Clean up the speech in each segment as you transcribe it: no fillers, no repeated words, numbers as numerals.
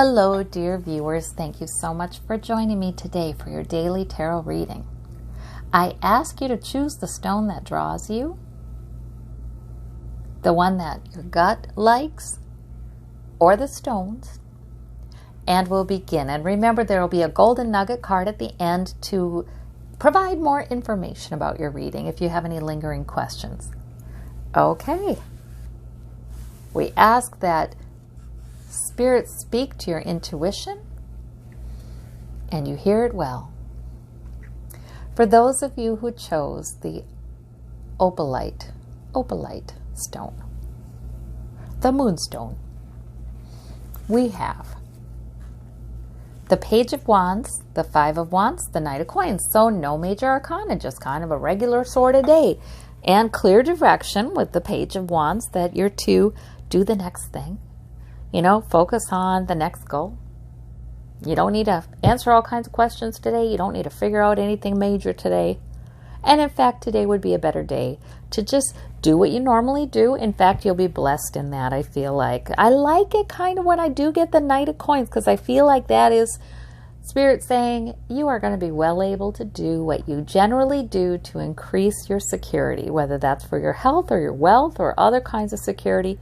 Hello, dear viewers. Thank you so much for joining me today for your daily tarot reading. I ask you to choose the stone that draws you, the one that your gut likes, or the stones, and we'll begin. And remember, there will be a golden nugget card at the end to provide more information about your reading if you have any lingering questions. Okay. We ask that Spirit speak to your intuition and you hear it well. For those of you who chose the opalite stone, the moonstone, we have the Page of Wands, the Five of Wands, the Knight of Coins. So no major arcana, just kind of a regular sort of day. And clear direction with the Page of Wands that you're to do the next thing. You know, focus on the next goal. You don't need to answer all kinds of questions today. You don't need to figure out anything major today. And in fact, today would be a better day to just do what you normally do. In fact, you'll be blessed in that, I feel like. I like it kind of when I do get the Knight of Coins, because I feel like that is Spirit saying you are going to be well able to do what you generally do to increase your security, whether that's for your health or your wealth or other kinds of security.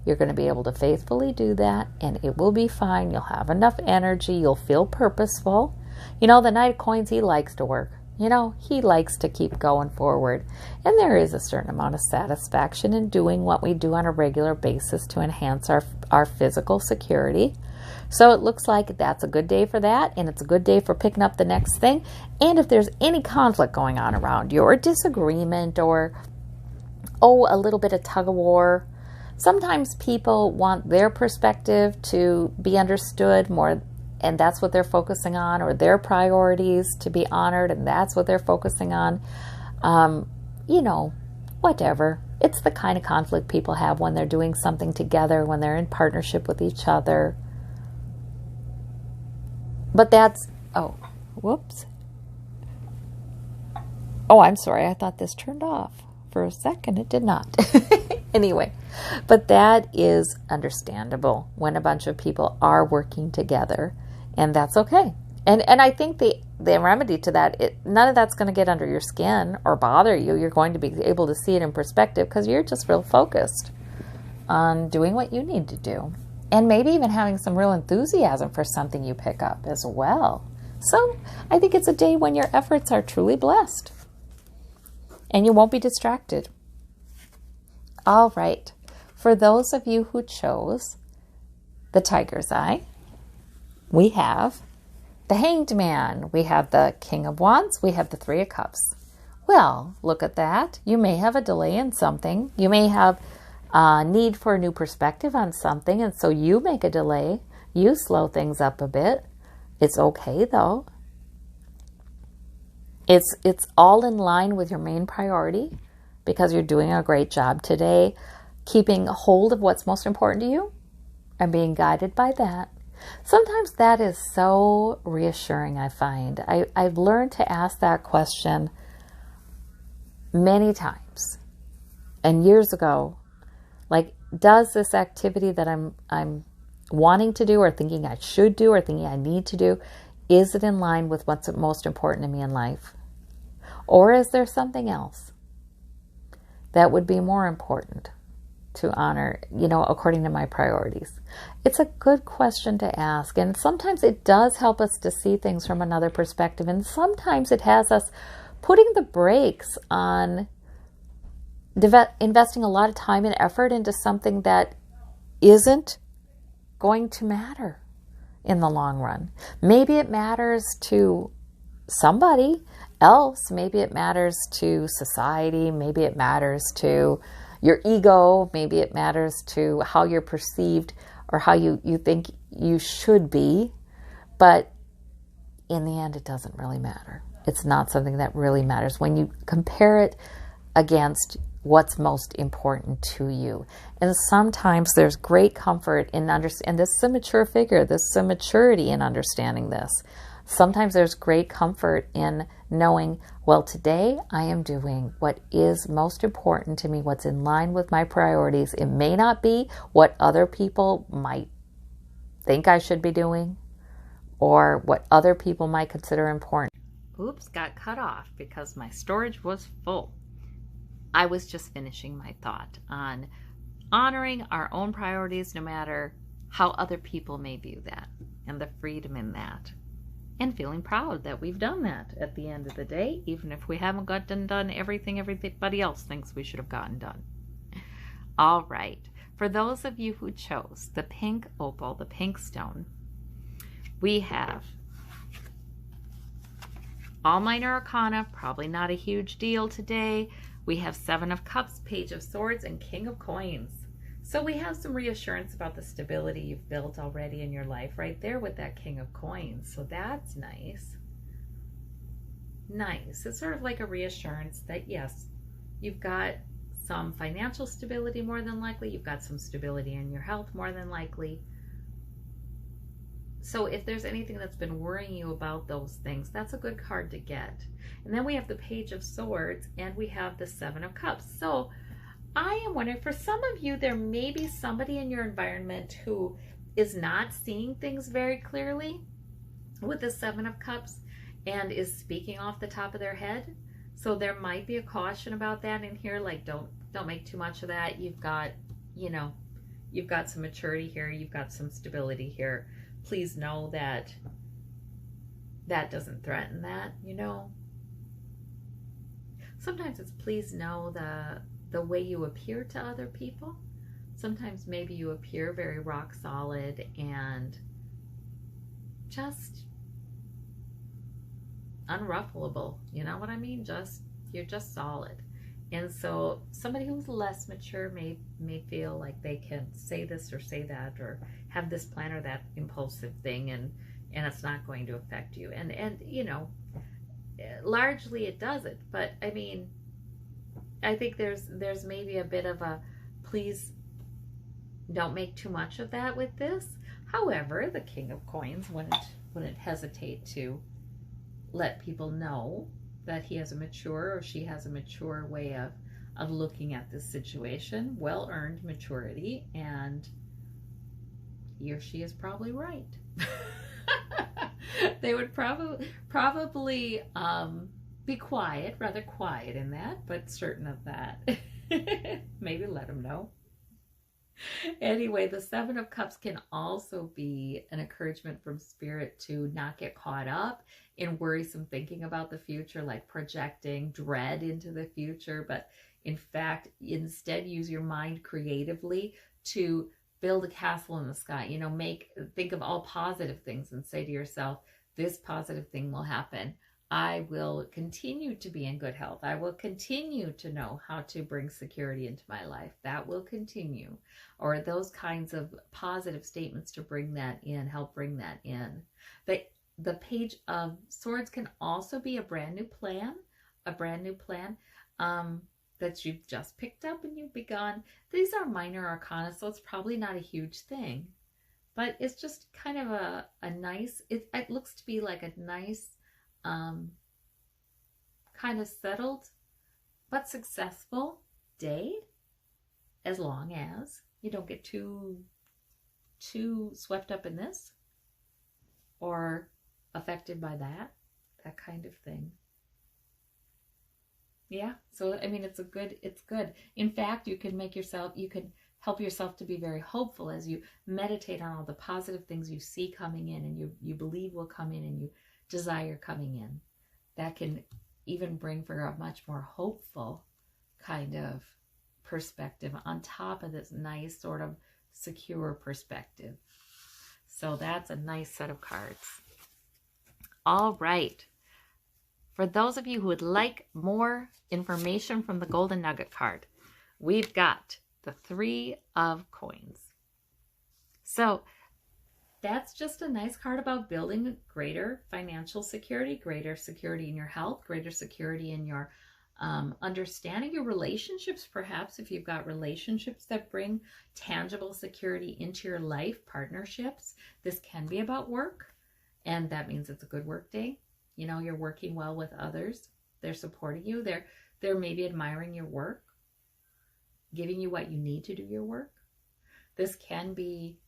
You're going to be able to faithfully do that, and it will be fine. You'll have enough energy. You'll feel purposeful. You know, the Knight of Coins, he likes to work. You know, he likes to keep going forward. And there is a certain amount of satisfaction in doing what we do on a regular basis to enhance our physical security. So it looks like that's a good day for that, and it's a good day for picking up the next thing. And if there's any conflict going on around you, or disagreement, or, a little bit of tug of war, sometimes people want their perspective to be understood more, and that's what they're focusing on, or their priorities to be honored, and that's what they're focusing on. You know, whatever. It's the kind of conflict people have when they're doing something together, when they're in partnership with each other. But that's, whoops. Oh, I'm sorry. I thought this turned off. For a second, it did not. Anyway, but that is understandable when a bunch of people are working together, and that's okay. And I think the remedy to that, none of that's going to get under your skin or bother you. You're going to be able to see it in perspective because you're just real focused on doing what you need to do. And maybe even having some real enthusiasm for something you pick up as well. So I think it's a day when your efforts are truly blessed. And you won't be distracted. All right. For those of you who chose the Tiger's Eye, we have the Hanged Man. We have the King of Wands. We have the Three of Cups. Well, look at that. You may have a delay in something. You may have a need for a new perspective on something, and so you make a delay. You slow things up a bit. It's okay, though. It's all in line with your main priority because you're doing a great job today, keeping hold of what's most important to you and being guided by that. Sometimes that is so reassuring, I find. I've learned to ask that question many times. And years ago, like, does this activity that I'm wanting to do or thinking I should do or thinking I need to do, is it in line with what's most important to me in life? Or is there something else that would be more important to honor, you know, according to my priorities? It's a good question to ask. And sometimes it does help us to see things from another perspective. And sometimes it has us putting the brakes on investing a lot of time and effort into something that isn't going to matter in the long run. Maybe it matters to somebody else. Maybe it matters to society. Maybe it matters to your ego. Maybe it matters to how you're perceived or how you think you should be. But in the end, it doesn't really matter. It's not something that really matters when you compare it against what's most important to you. And sometimes there's great comfort in and this is a mature figure, this is a maturity in understanding this. Sometimes there's great comfort in knowing, well, today I am doing what is most important to me, what's in line with my priorities. It may not be what other people might think I should be doing, or what other people might consider important. Oops, got cut off because my storage was full. I was just finishing my thought on honoring our own priorities no matter how other people may view that, and the freedom in that, and feeling proud that we've done that at the end of the day, even if we haven't gotten done everything everybody else thinks we should have gotten done. All right, for those of you who chose the pink opal, the pink stone, we have all minor arcana, probably not a huge deal today. We have Seven of Cups, Page of Swords, and King of Coins. So we have some reassurance about the stability you've built already in your life right there with that King of Coins. So that's nice. Nice. It's sort of like a reassurance that, yes, you've got some financial stability more than likely. You've got some stability in your health more than likely. So if there's anything that's been worrying you about those things, that's a good card to get. And then we have the Page of Swords, and we have the Seven of Cups. So I am wondering, for some of you, there may be somebody in your environment who is not seeing things very clearly with the Seven of Cups and is speaking off the top of their head. So there might be a caution about that in here, like don't make too much of that. You've got, you've got some maturity here, you've got some stability here. Please know that that doesn't threaten that, Sometimes it's please know the way you appear to other people. Sometimes maybe you appear very rock solid and just unruffleable. You know what I mean? You're just solid. And so somebody who's less mature may feel like they can say this or say that or have this plan or that impulsive thing, and it's not going to affect you. And largely it doesn't. But I mean, I think there's maybe a bit of a please don't make too much of that with this. However, the King of Coins wouldn't hesitate to let people know that he has a mature or she has a mature way of looking at this situation, well-earned maturity, and he or she is probably right. They would probably be quiet, rather quiet in that, but certain of that. Maybe let them know. Anyway, the Seven of Cups can also be an encouragement from Spirit to not get caught up in worrisome thinking about the future, like projecting dread into the future, but in fact, instead use your mind creatively to build a castle in the sky. Think of all positive things and say to yourself, this positive thing will happen. I will continue to be in good health. I will continue to know how to bring security into my life. That will continue. Or those kinds of positive statements to bring that in, help bring that in. The Page of Swords can also be a brand new plan that you've just picked up and you've begun. These are minor arcana, so it's probably not a huge thing. But it's just kind of a nice, it looks to be like a nice, kind of settled but successful day, as long as you don't get too swept up in this or affected by that kind of thing. Yeah, so I mean, it's good. In fact, you can help yourself to be very hopeful as you meditate on all the positive things you see coming in and you believe will come in and you desire coming in. That can even bring for a much more hopeful kind of perspective on top of this nice sort of secure perspective. So that's a nice set of cards. All right. For those of you who would like more information from the Golden Nugget card, we've got the Three of Coins. So that's just a nice card about building greater financial security, greater security in your health, greater security in your understanding your relationships, perhaps if you've got relationships that bring tangible security into your life, partnerships. This can be about work, and that means it's a good work day. You're working well with others. They're supporting you. They're maybe admiring your work, giving you what you need to do your work. This can be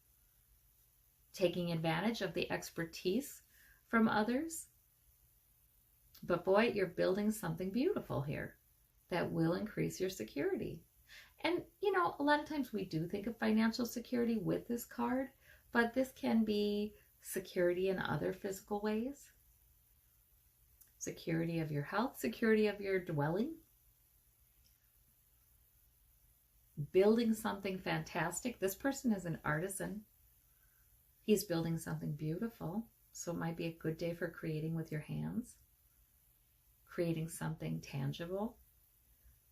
taking advantage of the expertise from others. But boy, you're building something beautiful here that will increase your security. And, you know, a lot of times we do think of financial security with this card, but this can be security in other physical ways. Security of your health, security of your dwelling. Building something fantastic. This person is an artisan. He's building something beautiful. So it might be a good day for creating with your hands. Creating something tangible.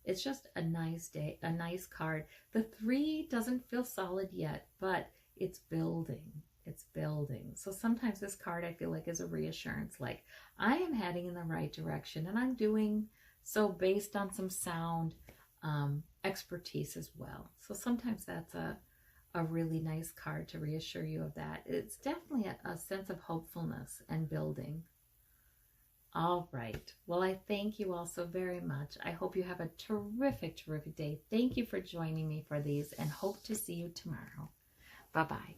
It's just a nice day, a nice card. The 3 doesn't feel solid yet, but it's building. It's building. So sometimes this card I feel like is a reassurance, like I am heading in the right direction and I'm doing so based on some sound expertise as well. So sometimes that's a really nice card to reassure you of that. It's definitely a sense of hopefulness and building. All right. Well, I thank you all so very much. I hope you have a terrific, terrific day. Thank you for joining me for these and hope to see you tomorrow. Bye-bye.